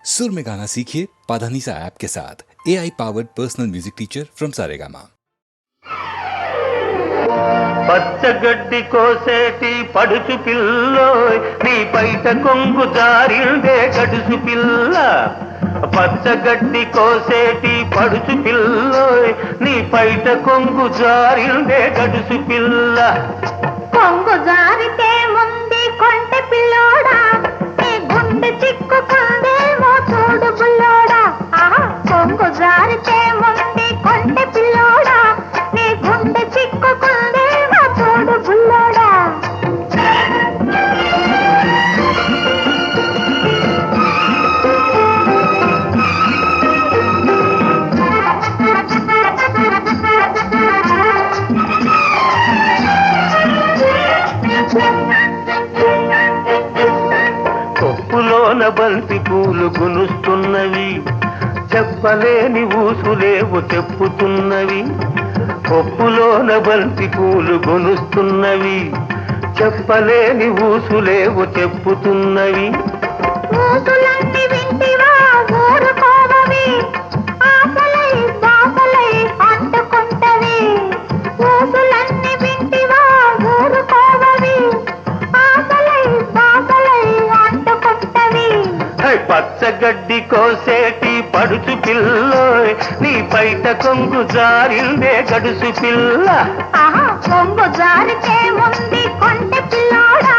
सुर में गाना सीखिए पाधानीसा ऐप के साथ AI powered personal music teacher from Saregama. పచ్చగడ్డి కోసేటి పడుచు పిల్లోయ్ నీ పైట కొంగు జారిందే గడుసు పిల్ల. పచ్చగడ్డి కోసేటి పడుచు పిల్లోయ్ నీ పైట కొంగు జారిందే గడుసు పిల్ల. కొంగు జారితే ముందే కొంటె పిల్లోడా నీ గుండె చిక్కుకుందేమో చూడు బుల్లోడా. కొంగు జారితే ముందే కొంటె పిల్లోడా నీ గుండె చిక్కుకుందేమో చూడు బుల్లోడా. కొప్పులోన బంతి పూలు గునుస్తున్నవి, చెప్పలేని ఊసులేవు చెప్పుతున్నవి. కొప్పులోన బంతి పూలు గునుస్తున్నవి, చెప్పలేని ఊసులేవు చెప్పుతున్నవి. ఊసులన్నీ వింటివా ఊరుకోవవి, ఆశలై బాసలై అంటుకుంటవి. ఊసులన్నీ వింటివా ఊరుకోవవి, ఆశలై బాసలై అంటుకుంటవి. పచ్చగడ్డి కోసేటి పడుచు పిల్లోయ్ నీ పైట కొంగు జారిందే గడుసు పిల్ల. కొంగు జారితే ముందు కొంటె పిల్లోడా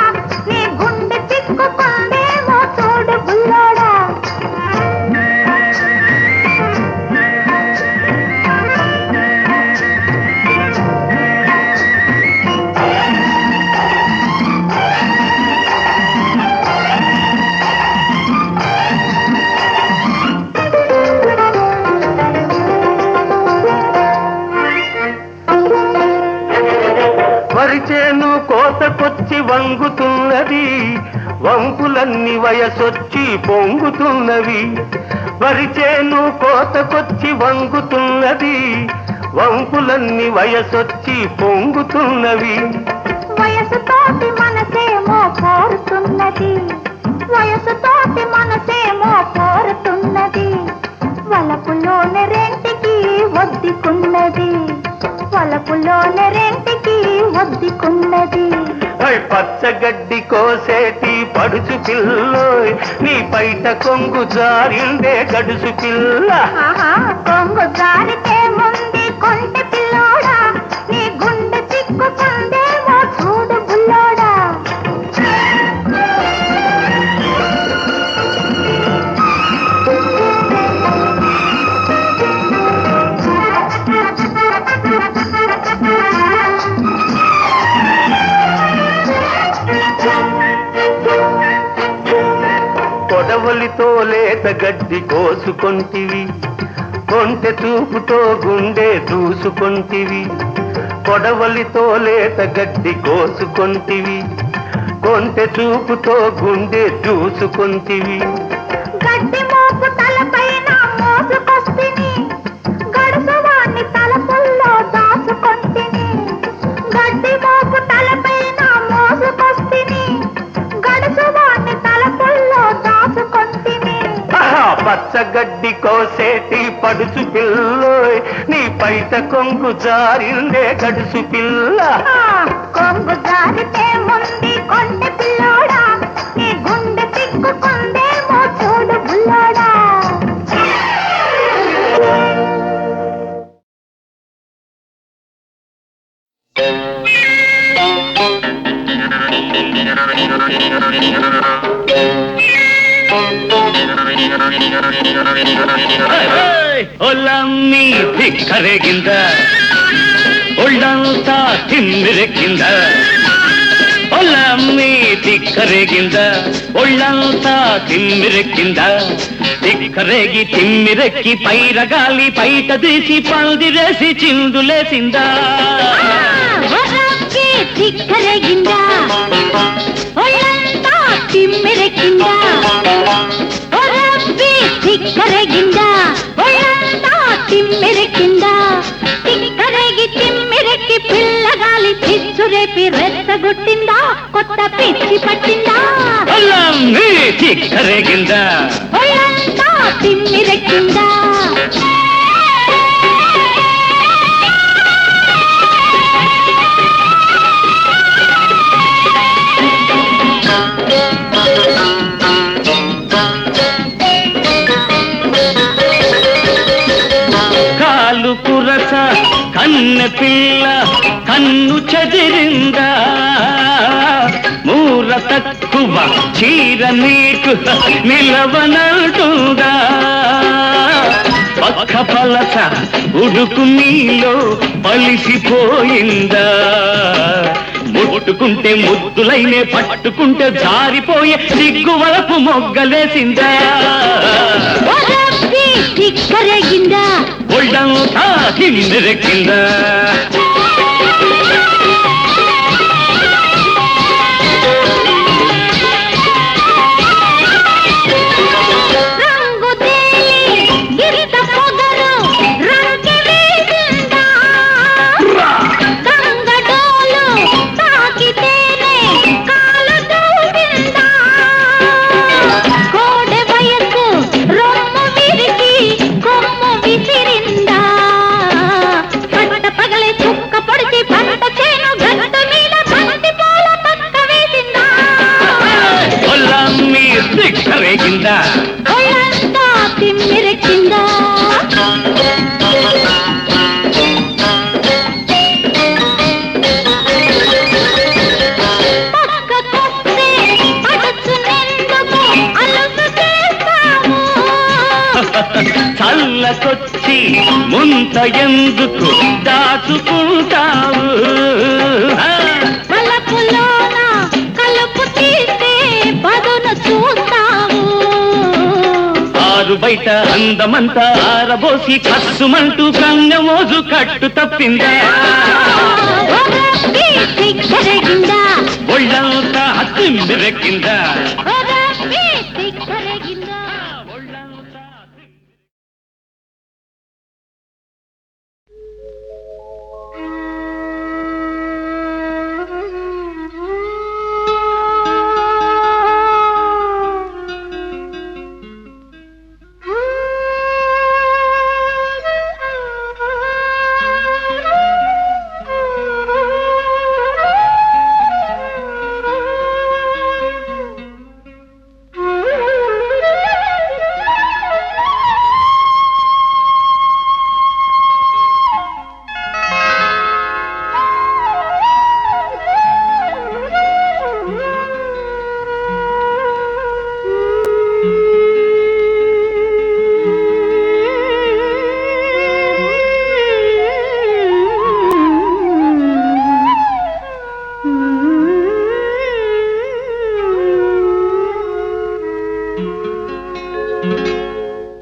నీ గుండె చిక్కుకుందేమో చూడు బుల్లోడా. వరిచేను కోతకొచ్చి వంగుతున్నది, వంపులన్నీ వయసొచ్చి పొంగుతున్నవి. వరిచేను కోతకొచ్చి వంగుతున్నది, వంపులన్నీ వయసొచ్చి పొంగుతున్నవి. వయసుతోటి మనసేమో కోరుతున్నది, వయసుతోటి మనసేమో కోరుతున్నది. వలపులోని రెంటికి ఒద్దుకున్నది, వలపులోని రెంటికి ఒద్దుకున్నది. పచ్చగడ్డి కోసేటి పడుచు పిల్లోయ్ నీ పైట కొంగు జారిందే గడుసు పిల్ల. కొంగు జారితే ముందు కొంటె పిల్లోడా నీ గుండె చిక్కుకుందేమో చూడు బుల్లోడా. కొడవలితో లేత గడ్డి కోసుకొంటివి, కొంటె చూపుతో గుండె దూసుకొంటివి. కొడవలితో లేత గడ్డి కోసుకొంటివి, కొంటె చూపుతో గుండె దూసుకొంటివి. గడ్డి మోపు తలపైన మోసుకొస్తిని, గడుసువాణ్ణి తలపుల్లో దాచుకొంటిని. గడ్డి మోపు తలపైన మోసుకొస్తిని, గడుసువాణ్ణి తలపుల్లో దాచుకొంటిని. పచ్చగడ్డి కోసేటి పడుచు పిల్లోయ్ నీ పైట కొంగు జారిందే గడుసు పిల్ల. కొంగు జారితే ముందు కొంటె పిల్లోడా నీ గుండె చిక్కుకుందేమో చూడు బుల్లోడా. ಒಲ್ಲಮ್ಮಿ ಧಿಕ್ಕರೆಗಿಂದ ಒಳ್ಳಂತ ತಿಮ್ಮಿರಕ್ಕಿಂದ, ಒಲ್ಲಮ್ಮಿ ಧಿಕ್ಕರೆಗಿಂದ ಒಳ್ಳಂತ ತಿಮ್ಮಿರಕ್ಕಿಂದ. ధిక్కరేగి తిమ్మిరెక్కి పైరగాలి పైట తీసి పందిరేసి చిందులేసిందా. ధిక్కరేగిందా ఒళ్ళంతా తిమ్మిరెక్కిందా, ధిక్కరేగిందా ఒళ్ళంతా తిమ్మిరెక్కిందా. ధిక్కరేగి తిమ్మిరెక్కి పిల్లగాలి పిచ్చురేపి రెచ్చగొట్టిందా, కొత్త పిచ్చి పట్టిందా. ధిక్కరేగిందా ఒళ్ళంతా తిమ్మిరెక్కిందా కాలు కురస కన్నె పిల్ల కన్ను చెదిరిందా మూర తక్కువ చీర నీకు నిలవనంటుందా పక్క పలస ఉడుకు నీలో పలిసిపోయిందా ముట్టుకుంటే ముద్దులైనే పట్టుకుంటే జారిపోయే సిగ్గు వలపు మొగ్గలేసిందా తిక్కరేగిందా ఒళ్ళంతా తిమ్మిరెక్కిందా రంగు తేలి గిరిత పొగరు రంకి వేసిందా గంగడోలు తాకితేనే కాలు దూసిందా కోడె వయసు రొమ్ము విరిగి కొమ్ము విసిరిందా పట్ట పగలే చుక్క పొడిచి పంట చేను గట్టు మీద బంతి పూల పక్క వేసిందా ఒళ్ళమ్మి తిక్కరేగిందా ఒళ్ళంతా తిమ్మిరెక్కిందా పక్కకొస్తే అడుచునెందుకు అలుసు చేస్తాము చల్లకొచ్చి ముంత ఎందుకు దాచుకుంటావు వలపులోన కలుపు తీస్తే పదును చూస్తావు ఆరు బయట అందమంతా ఆరబోసి కస్సుమంటూ కంగమోజు కట్టు తప్పిందా ఒరబ్బి తిక్కరేగిందా ఒళ్ళంతా తిమ్మిరెక్కిందా ఒరబ్బి తిక్కరేగిందా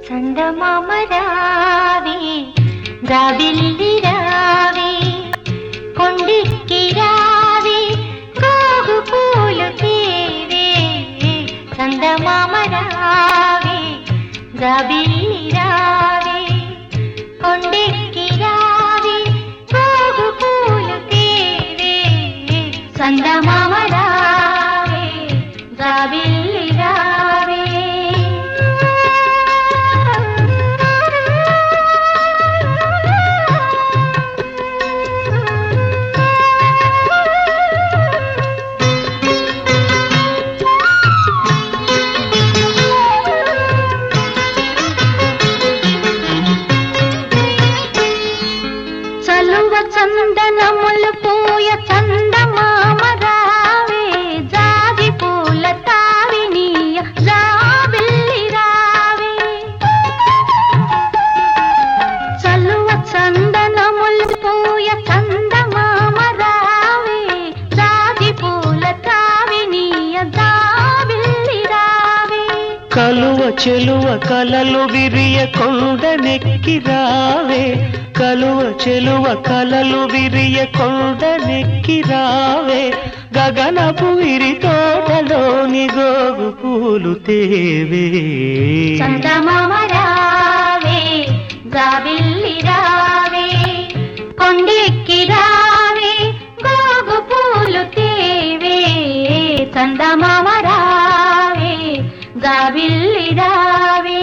చందమామ రావే జాబిల్లి రావే కొండెక్కి రావే గోగు పూలు తేవే చందమామ రావే జాబిల్లి రావే కొండెక్కి రావే గోగు పూలు తేవే చందమామ రావే జాబిల్లి రావే చలువ చందనములు పూయ చందమామ రావే జాజి పూల తావినీయ జాబిల్లి రావే చలువ చందనములు పూయ చందమామ రావే జాజి పూల తావినీయ జాబిల్లి రావే కలువ చెలువ కలలు విరియ కొండనెక్కి రావే కలువ చెలువ కలలు విరియ కొండనెక్కి రావే గగనపు విరి తోటలోని గోగు పూలు తేవే చందమామ రావే జాబిల్లి రావే కొండెక్కి రావే గోగు పూలు తేవే చందమామ రావే జాబిల్లి రావే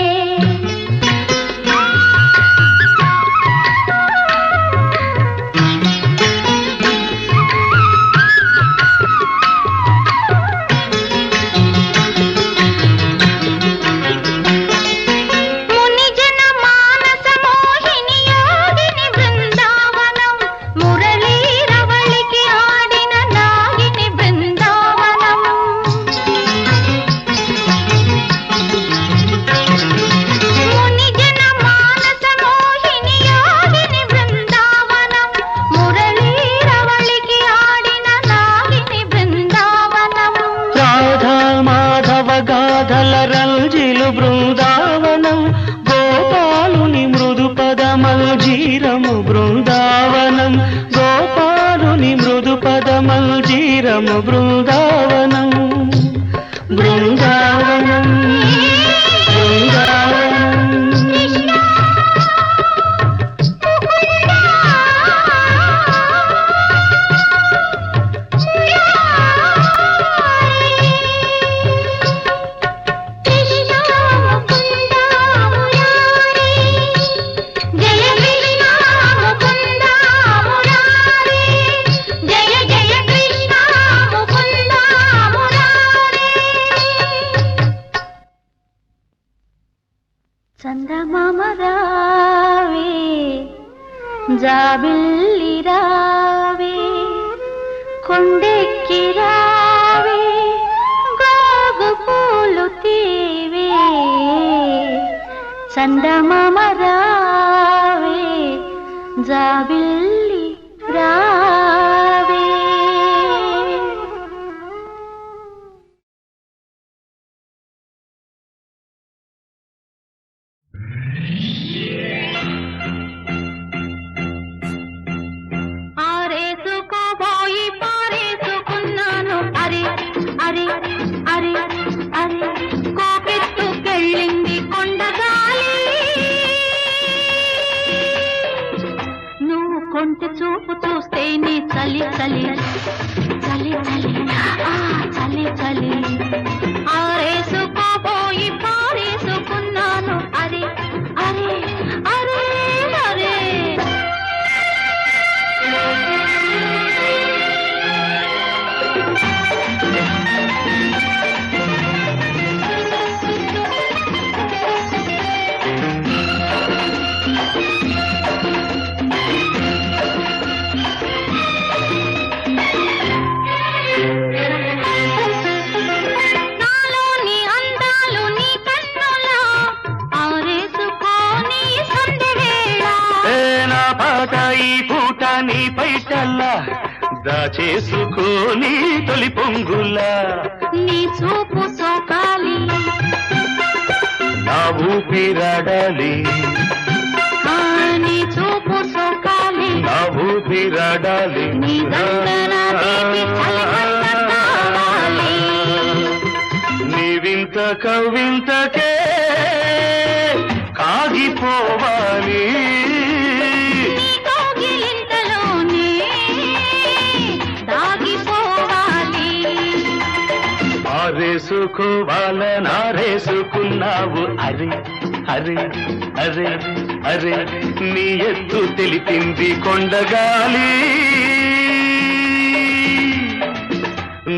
చందమామ రావే జాబిల్లి రావే కొండెక్కి రావే గోగు పూలు తీవే చందమామ రావే జాబిల్లి రావే. ఆరేసుకోబోయి పారేసుకున్నాను అరే అరే అరే అరే కోకెత్తుకెళ్ళింది కొండగాలి నువ్వు కొంటె చూపు చూస్తే నీ చలి చలి చలి చలి ఆ చలి చలి ఆరేసుకోబోయి పారేసుకున్నాను అరే అరే అరే అరే. ఈ పూట నీ పైటల్లా దాచేసుకోని తొలి పొంగులా నీ చూపు సోకాలి నా ఊపిరాడాలి నీ చూపు సోకాలి నా ఊపిరాడాలి నీ దండన తీపి చలిమంట కావాలి నీ వింత కవింతకే కాగిపోవాలి ఆరేసుకోవాలనారేసుకున్నావు అరే అరే అరే అరే నీ ఎత్తు తెలిపింది కొండగాలి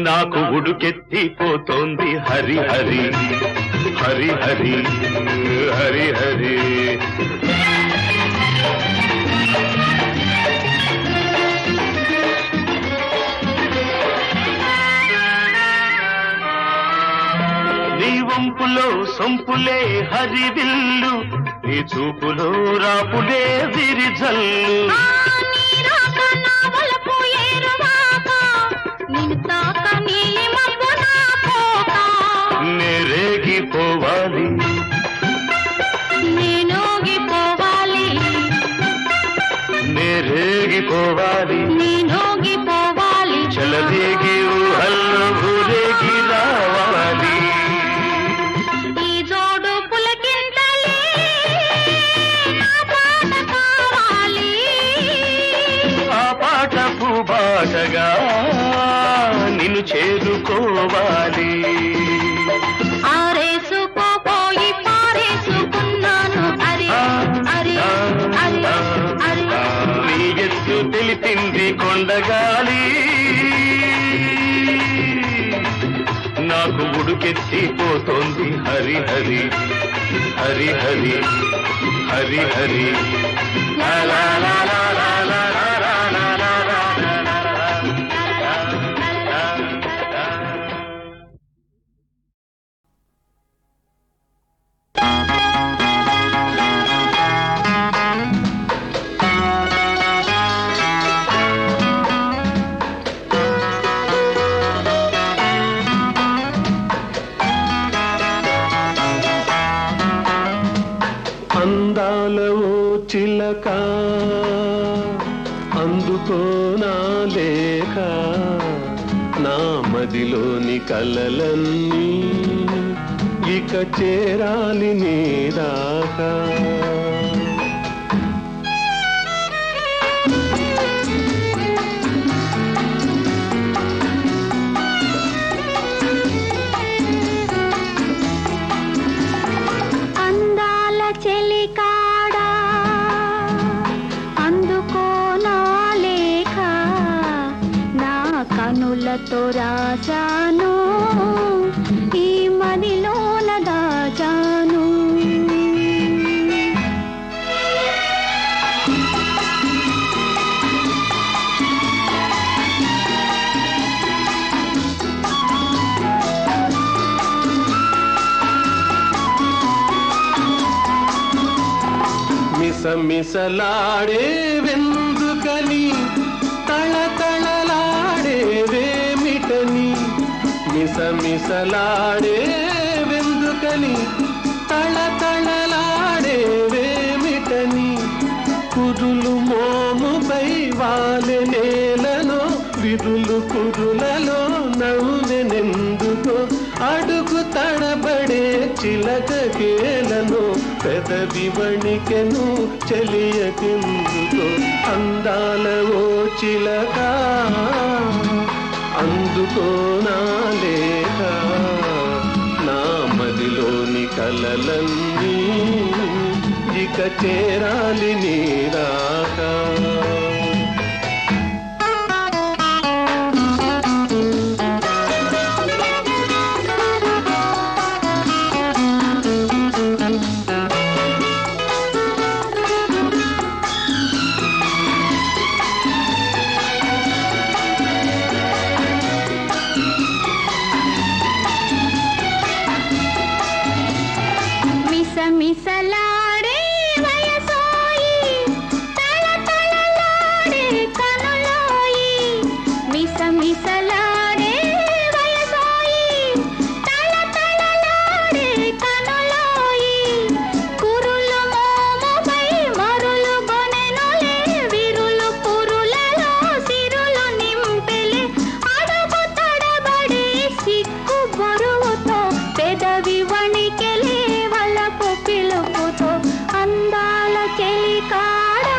నాకు ఉడుకెత్తిపోతోంది హరి హరి హరి హరి హరి హరి. నీ వంపులో సొంపులే హరివిల్లు నీ చూపులో రాపులే విరిజల్లు నేరేగిపోవాలి నేనోగిపోవాలి నేరేగిపోవాలి నేనోగిపోవాలి చలదేగి ఊహల్లో ఊరేగి రావాలి ఈ జోడు పులకింతలే నా పాట కావాలి ఆ పాట పూబాటగా నిన్ను చేరుకోవాలి ఆరేసుకోపోయి పారేసుకున్నాను అరే అరే అరే అరే. నీ ఎత్తు తెలిపింది కొండగాలి నాకు ఉడుకెత్తిపోతోంది హరి హరి హరి హరి హరి హరి లా లా లా లా లా లా లా లా లా లా లా లా లా. అందాల ఓ చిలక అందుకోనా లేక నా మదిలోని కలలన్నీ ఇక చేరాలి నీ దాకా చెలికాడా అందుకోనా లేక నా కనులతో రాశాను ఈ మదిలోన దాచాను మిసమిసలాడే వెందుకని తళతళలాడే వేమిటని మిసమిసలాడే వెందుకని తళతళలాడే వేమిటని కురులు మోముపై వాలె నేలను విరులు కురులలో నవ్వెనెందుకో అడుగు తడబడే చిలకకేలను పెదవి వణికెను చెలియకెందుకో అందాల ఓ చిలక అందుకో నా లేఖ నా మదిలోని కలలన్నీ ఇక చేరాలి నీ రాక మిసమిసలాడే వయసోయి తళతళలాడే కనులోయి మిసమిసలాడే వయసోయి తళతళలాడే కనులోయి కురులు మోముపై మరులు గొనెనులే విరులు పురులలో సిరులు నింపెలే అడుగు తడబడే సిక్కు బరువుతో పెదవి వణికెలే పిలుపుతో అందాల చెలికాడా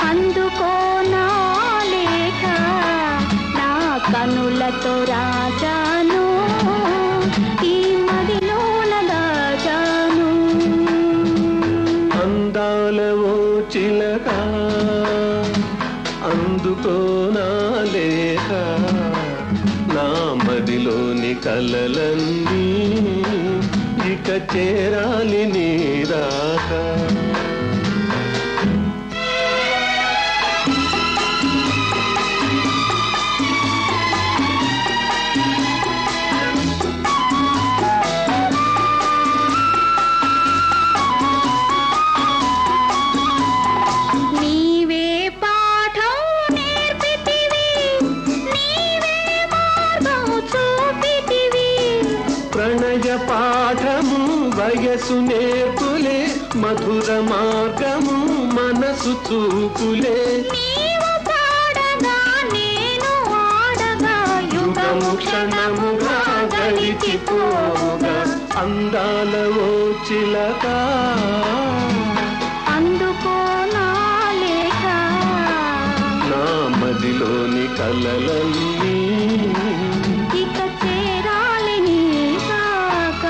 అందుకో నా లేఖ నా కనులతో రాజాను ఈ మదిలోన దాచాను అందాల ఓ చిలక అందుకో నా లేఖ నా మదిలోని కలలన్నీ ఇక చేరాలి నీ రాక నీవే పాఠం నేర్పితివి నీవే మార్గం చూపితివి ప్రణయ పాఠము వయసు నేర్పులే మధుర మార్గము మనసు చూపులే నీవు పాడగా నేను ఆడగా యుగము క్షణముగా గడిచిపోగా అందాల ఓ చిలక అందుకో నా లేఖ నా మదిలోని కలలన్నీ ఇక చేరాలి నీ రాక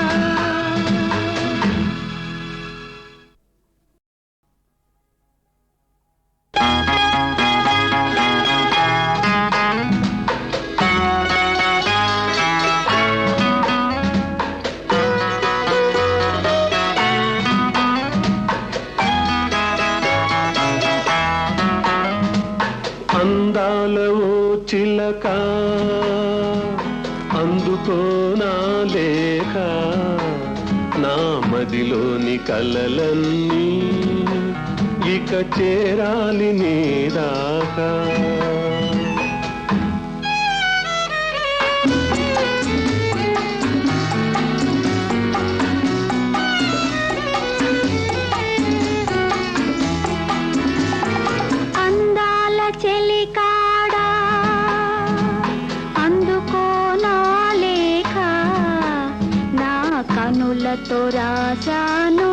అందాల ఓ చిలక అందుకో నా లేఖ నా మదిలోని కలలన్నీ ఇక చేరాలి నీ దాకా అందాల చెలికాడా అందుకో నా లేఖ నా కనులతో రాశాను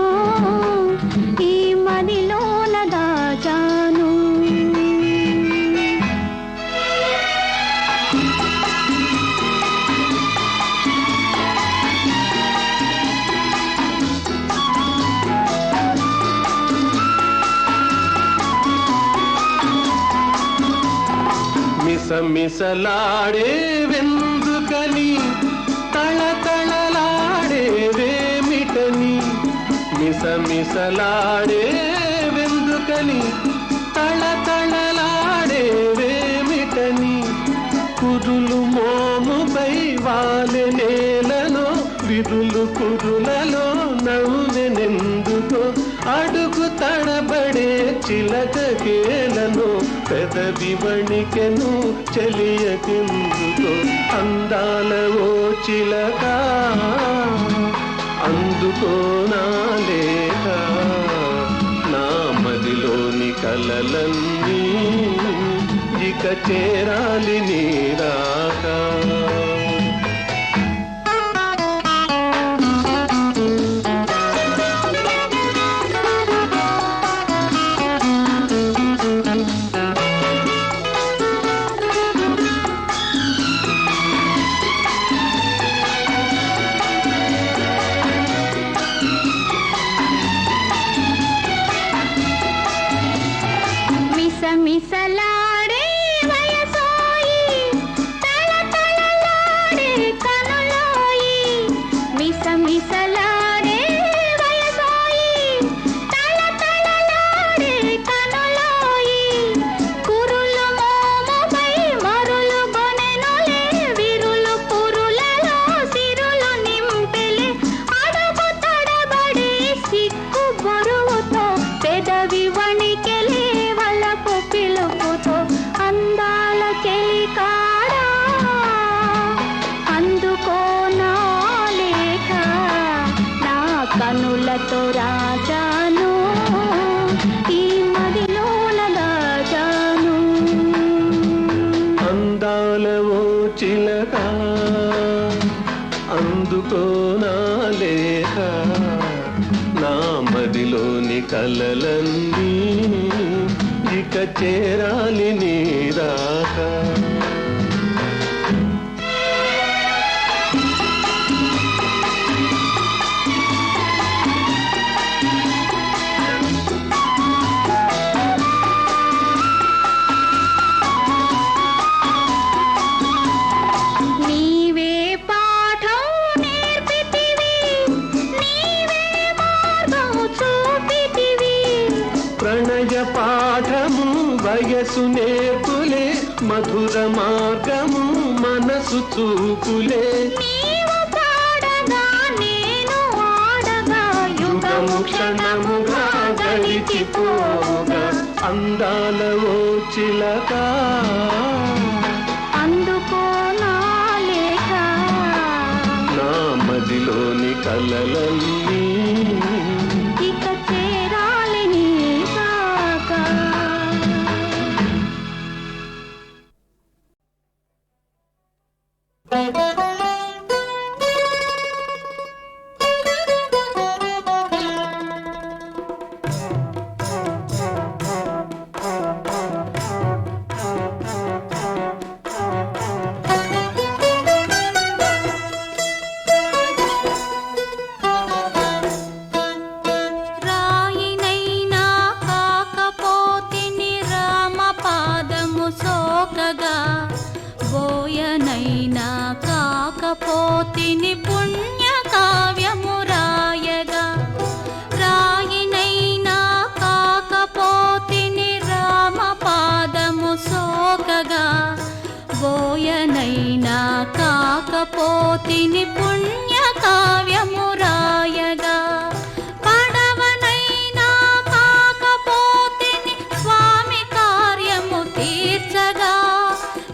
ఈ మదిలోన దాచాను మిసమిసలాడే వెందుకని తళతళలాడే వేమిటని మిసమిసలాడే వెందుకని తళతళలాడే వేమిటని కురులు మోముపై వాలె నేలను విరులు కురులలో నవ్వెనెందుకో అడుగు చిలకకేలను పెదవి వణికెను చెలియకెందుకో అందాల ఓ చిలక అందుకో నా లేఖ నా మదిలోని కలలన్నీ ఇక చేరాలి నీ రాక మిసలాడే వయసోయి తళతళలాడే కనులోయి మిసలాడే వయసోయి తళతళలాడే కనులోయి కురులు మోముపై మరులు గొనెనులే విరులు పురులలో సిరులు నింపెలే అడుగు తడబడి సిక్కు బరువుతో పెదవి వణికెలే పిలుపుతో అందాల చెలికాడా అందుకో నా లేఖ నా కనులతో రాజాను ఈ మదిలోన దాజాను అందాల ఓ చిలక అందుకో నా లేఖ నా మదిలోని కలలన్నీ ఇక చేరాలి నీ రాక నీవే పాఠం నేర్పితివి నీవే మార్గం చూపితివి ప్రణయ పాఠము వయసు నేర్పులే మధుర మార్గము మనసు చూపులే నీవు పాడగా నేను ఆడగా యుగము క్షణముగా గడిచిపోగా అందాల ఓ చిలక అందుకో నా లేఖ నా మదిలోని కలలన్నీ ఇక చేరాలి నీ రాక రాయినైనా కాకపోతిని రామ పాదము సోకగా బోయనైనా కాకపోతిని పుణ్య కావ్యము రాయగా రాయినైనా కాకపోతిని రామ పాదము సోకగా బోయనైనా కాకపోతిని పుణ్య కావ్యము రాయగా పడవనైనా కాకపోతిని స్వామి కార్యము తీర్చగా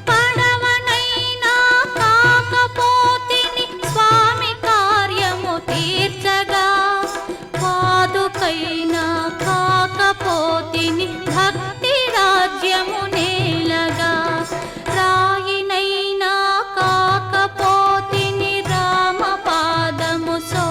పడవనైనా కాకపోతిని స్వామి కార్యము తీర్చగా పాదుకైనా కాకపోతిని భక్తి రాజ్యము నేలగా రాయినైనా కాకపోతిని రామ పాదము సో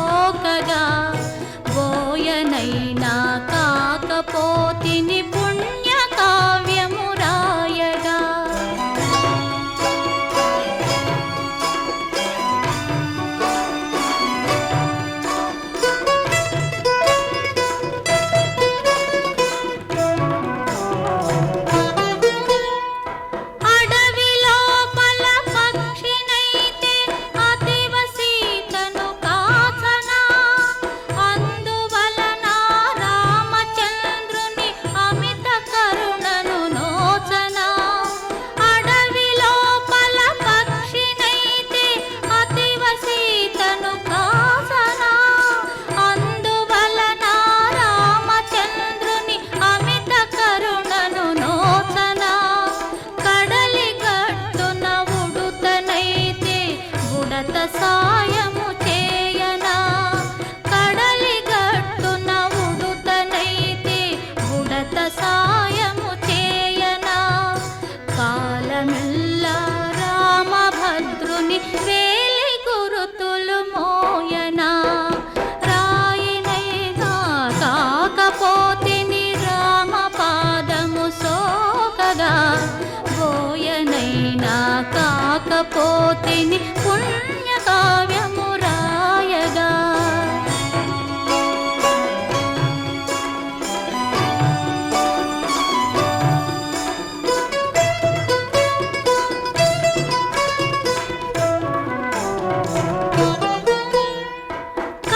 పోతిని పుణ్యకావ్యము రాయగా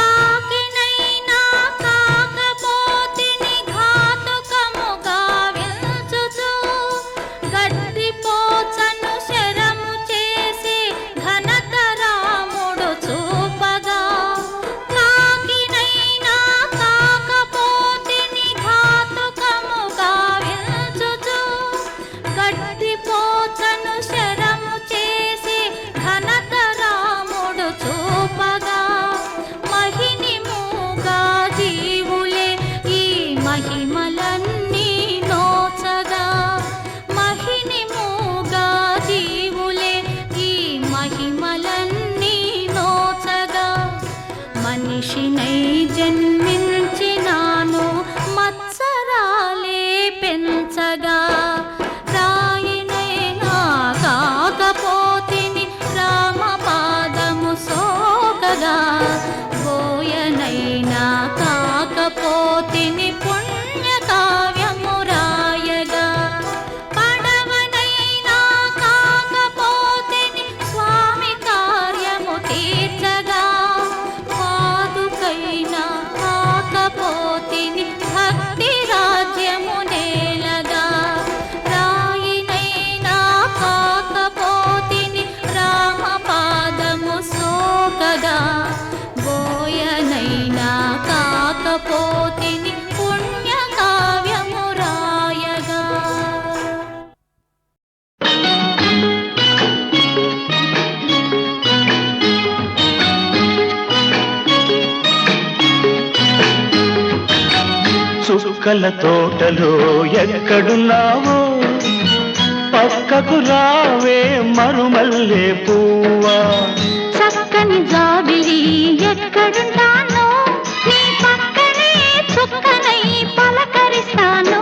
కాకినైనా కాకపోతిని ఘాతుకముగా వెల్చుచు గడ్డి పోచను శరము చేసి ఘనత రాముడు చూపగా కాకినైనా కాకపోతిని ఘాతుకముగా వెల్చుచు గడ్డి పోచను శరము చేసి ఘనత రాముడు చూపగా మహిని మూగా జీవులే ఈ మహిమలన్నీ నోచగా మహిని మూగా జీవులే ఈ మహిమలన్నీ నోచగా మనిషినై జన్మించినాను మత్సరాలే పెంచగా రాయినైనా కాకపోతిని రామపాదము సోకగా బోయనైనా కాకపోతిని పుణ్యకావ్యము రాయగా పడవనైనా కాకపోతిని స్వామి కార్యము తీర్చగా పాదుకైనా కాకపోతిని భక్తి రాజ్యము నేలగా రాయినైనా కాకపోతిని రామపాదము సోకగా బోయనైనా కాకపోతిని పుణ్యకావ్యము రాయగా చుక్కల తోటలో ఎక్కడున్నావో పక్కకు రావే మరుమల్లే పువ్వా చక్కని జాబిలి ఎక్కడుంటానో నీ పక్కనే చుక్కనై పలకరిస్తాను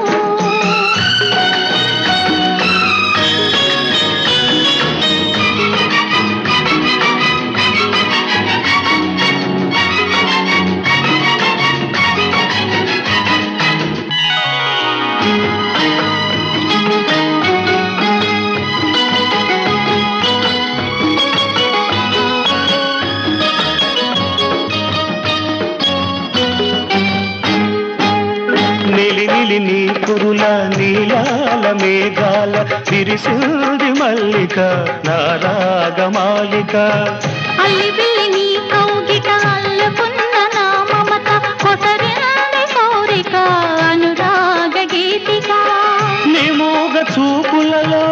నిలి నీ కురుల నీలాల మేఘాల విరిసింది మల్లిక నారాగమాలిక అల్లి బిల్లి నీ కౌగిట అల్లుకున్న నా మమత కొసరింది కోరిక అనురాగ గీతిక నీ మూగ చూపులలో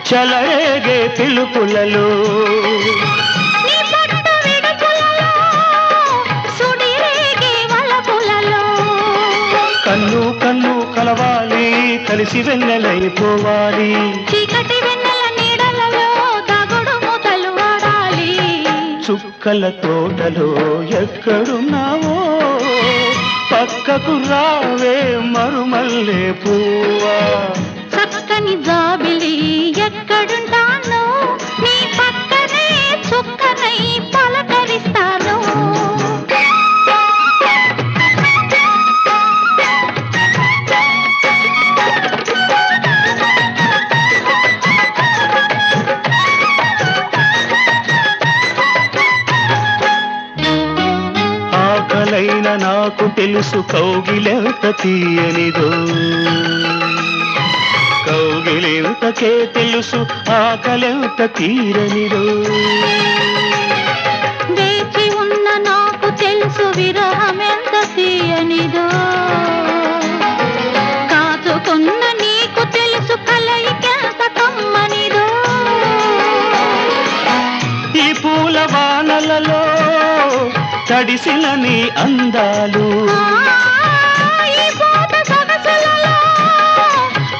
చలరేగే పిలుపులలో నీ పట్టు విడుపులలో సుడిరేగే వలపులలో కన్ను కన్ను కలవాలి కలిసి వెన్నెలైపోవాలి చీకటి వెన్నెల నీడలలో దాగుడు మూతలు ఆడాలి చుక్కల తోటలో ఎక్కడున్నావో పక్కకు రావే మరుమల్లే పువ్వా చక్కని జాబిలి ఎక్కడుంటానో నీ పక్కనే చుక్కనై పలకరిస్తాను ఆకలైన నాకు తెలుసు కౌగిలెంత తీయనిదో కౌగిలెంతకే తెలుసు ఆకలెంత తీరనిదో వేచి ఉన్న నాకు తెలుసు విరహమెంత తీయనిదో కాచుకున్న నీకు తెలుసు కలయికెంత కమ్మనిదో ఈ పూల వానలలో తడిసిన నీ అందాలు ఈ పూట సొగసులలో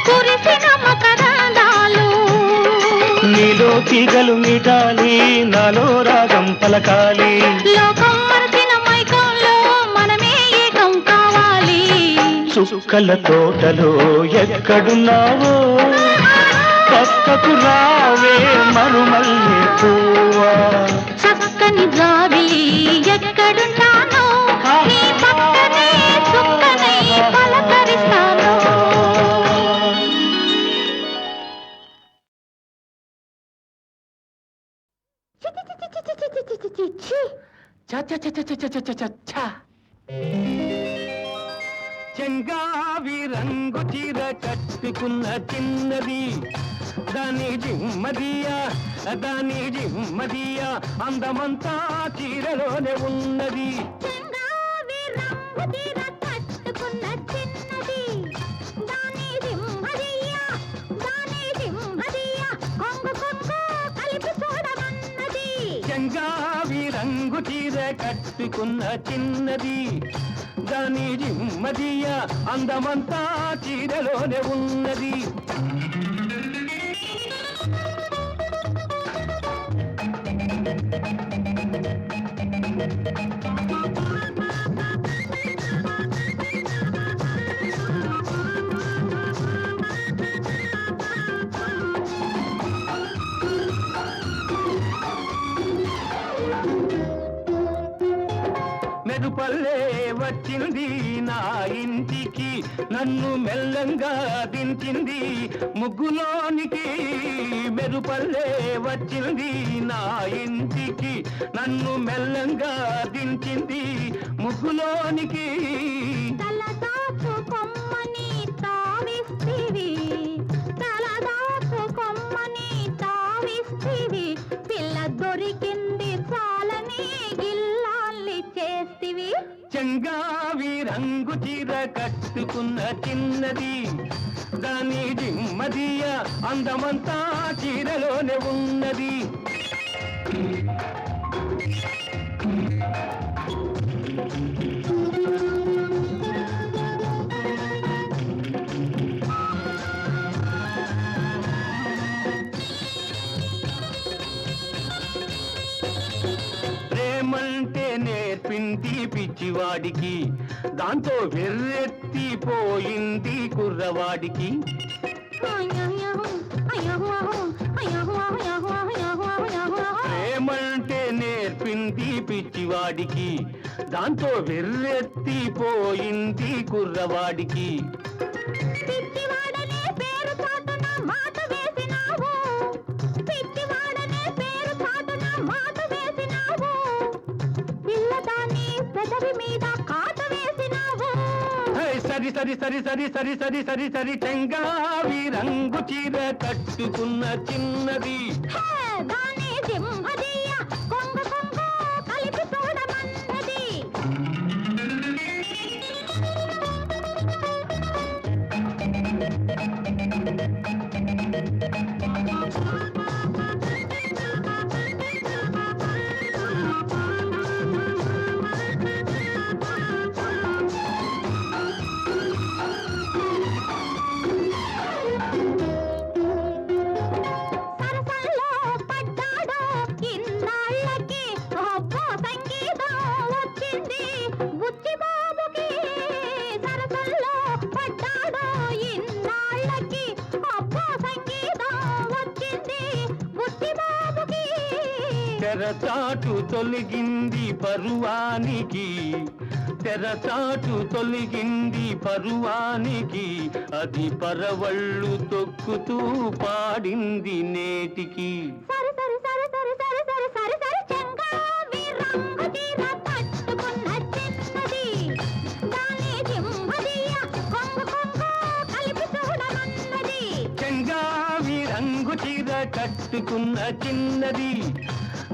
కురిసిన మకరందాలు నీలో తీగలు మీటాలి నాలో రాగం పలకాలి లోకం మరచిన మైకంలో మనమే ఏకం కావాలి చుక్కల తోటలో ఎక్కడున్నావో పక్కకు రావే మరుమల్లె పువ్వా. చక్కని జాబిలి ఎక్కడున్నానో నీ పక్కనే చుక్కనై పలకరిస్తాను. చెంగావి రంగు చీర కట్టుకున్న చిన్నది దాని జిమ్మదియా అందమంతా చీరలోనే ఉన్నది. చెంగావి రంగు చీర కట్టుకున్న చిన్నది దాని జిమ్మదియా కొంగు కలిపి చూడమన్నది. చెంగావి రంగు చీర కట్టుకున్న చిన్నది దాని జిమ్మదియా అందమంతా చీరలోనే ఉన్నది. మెరుపల్లే వచ్చింది నా ఇంటికి నన్ను మెల్లంగా దించింది ముగ్గులోనికి. మెరుపల్లే వచ్చింది నా ఇంటికి నన్ను మెల్లంగా దించింది ముగ్గులోనికి. తలదాపు కొమ్మని తావిస్తివి తలదాపు కొమ్మని తావిస్తివి పిల్ల దొరికింది చాలని గిల్లాల్ని చేస్తివి. చెంగావి రంగు చీర కట్టుకున్న చిన్నది దాని జిమ్మదియ అందమంతా చీరలోనే ఉన్నది. ప్రేమంటే నేర్పింది పిచ్చివాడికి దాంతో వెర్రెత్తిపోయింది కుర్రవాడికి. ప్రేమంటే నేర్పింది పిచ్చివాడికి దాంతో వెర్రెత్తిపోయింది కుర్రవాడికి. పిచ్చివాడనే పేరు చాటున మాట వేసినావు పిచ్చివాడనే పేరు చాటున మాట వేసినావు పిల్లదాన్ని పెదవి మీద కాట వేసినావు. సరి సరి సరి సరి సరి సరి సరి సరి చెంగావి రంగు చీర కట్టుకున్న చిన్నది దాని జిమ్మదియ కొంగు కలిపి చూడమన్నది. సరసల్లో పడ్డాడో ఇన్నాళ్ళకి అబ్బో సంగీతం వచ్చింది బుచ్చిబాబుకి. సరసల్లో పడ్డాడో ఇన్నాళ్ళకి అబ్బో సంగీతం వచ్చింది బుచ్చిబాబుకి. తెరచాటు తొలగింది పరువానికి తెరచాటు తొలగింది పరువానికి అది పరవళ్ళు తొక్కుతూ పాడింది నేటికి. సరి సరి సరి సరి సరి సరి సరి సరి చెంగావి రంగు చీర కట్టుకున్న చిన్నది దాని జిమ్మదియ కొంగు కలిపి చూడమన్నది. చెంగావి రంగు చీర కట్టుకున్న చిన్నది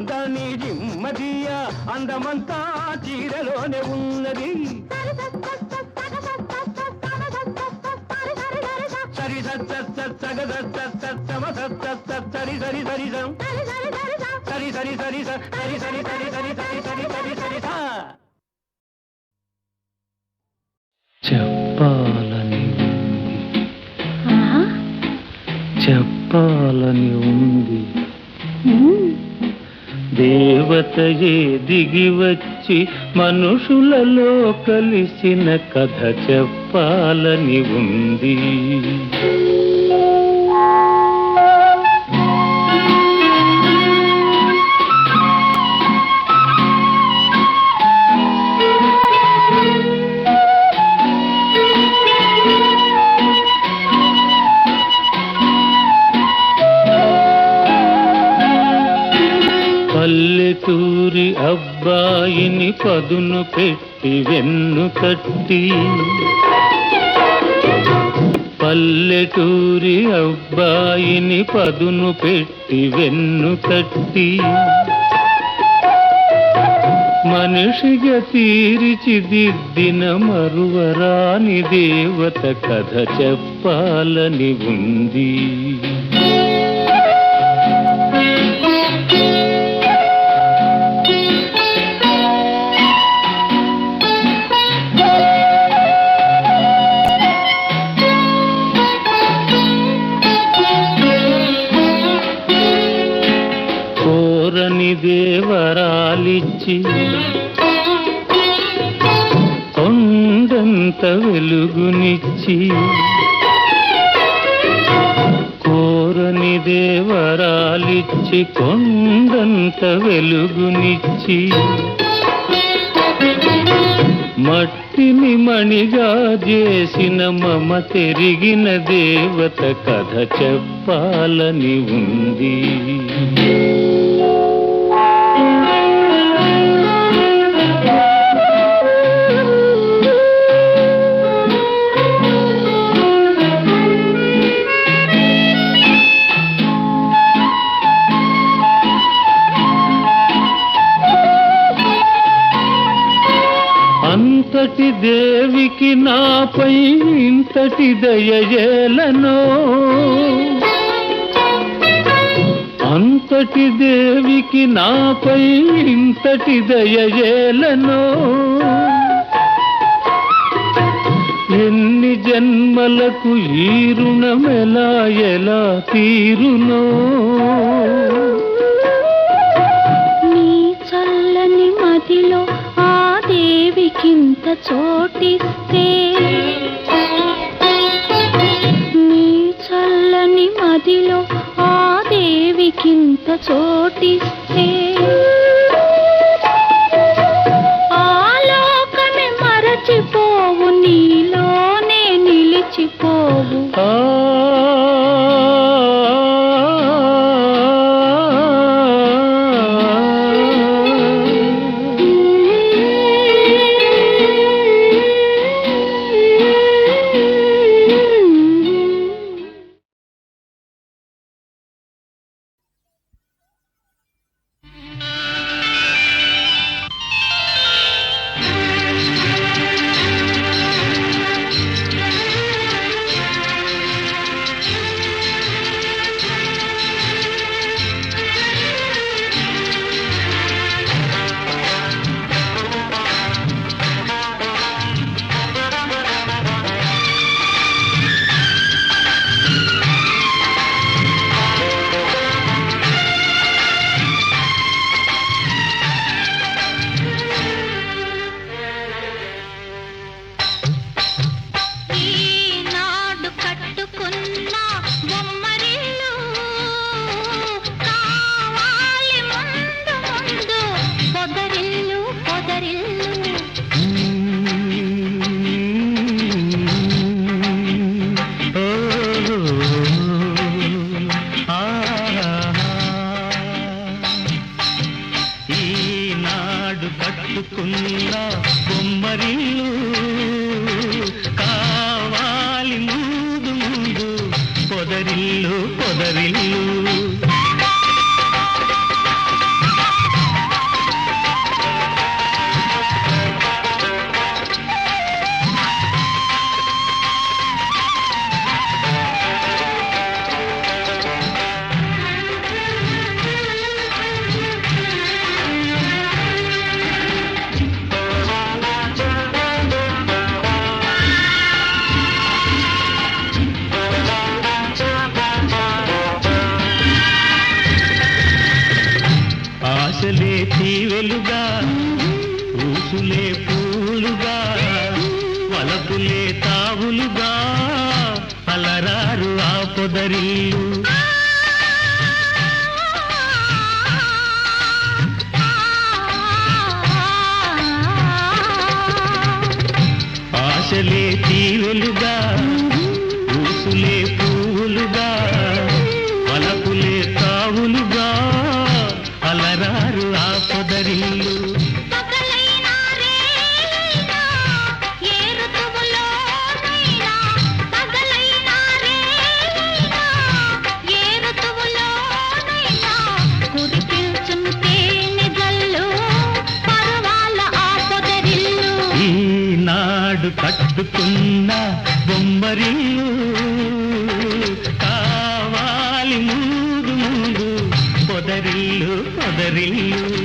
దాని జిమ్మదియ అందమంతా చీరలోనే ఉన్నది. సరి సరి సరి సరి సరి సరి సరి సరి సరి సరి సరి సరి సరి సరి సరి సరి సరి సరి సా. చెప్పాలని చెప్పాలని ఉంది దేవతయే దిగి వచ్చి మనుషులలో కలిసిన కథ చెప్పాలని ఉంది. అబ్బాయిని పదును పెట్టి వెన్ను తట్టి, పల్లెటూరి అబ్బాయిని పదును పెట్టి వెన్ను తట్టి, మనిషిగా తీర్చిదిద్దిన మరువరాని దేవత కథ చెప్పాలని ఉంది. కోరని దేవరాలిచ్చి కొండంత వెలుగునిచ్చి, కోరని దేవరాలిచ్చి కొండంత వెలుగునిచ్చి, మట్టిని మణిగా చేసిన మమ తెరిగిన దేవత కథ చెప్పాలని ఉంది. అంతటి దేవికి నాపై ఇంతటి దయయేలనో, అంతటి దేవికి నాపై ఇంతటి దయయేలనో, ఎన్ని జన్మలకు ఈ రుణమెలా ఎలా తీరునో. నీ చల్లని మదిలో ఆ దేవికింత చోటిస్తే, నీ చల్లని మదిలో ఆ దేవికింత చోటిస్తే, ఆలోకమే మరచిపోవు, నీలోనే నిలిచిపోవు. కట్టుకున్న బొమ్మరిల్లు కావాలి ముందు ముందు పొదరిల్లు పొదరిల్లు. ఆశలే తీవెలుగా ఊసులే పూలుగా వలపులే తావులుగా అలరారు ఆ పొదరిల్లు. ఆశలే తీవెలుగా ఊసులే పూలుగా వలపులే తావులుగా అలరారు ఆ పొదరిల్లు. పగలై నాడు కట్టుకున్న బొమ్మరిల్లు కావాలి ముందు ముందు పొదరిల్లు పొదరిల్లు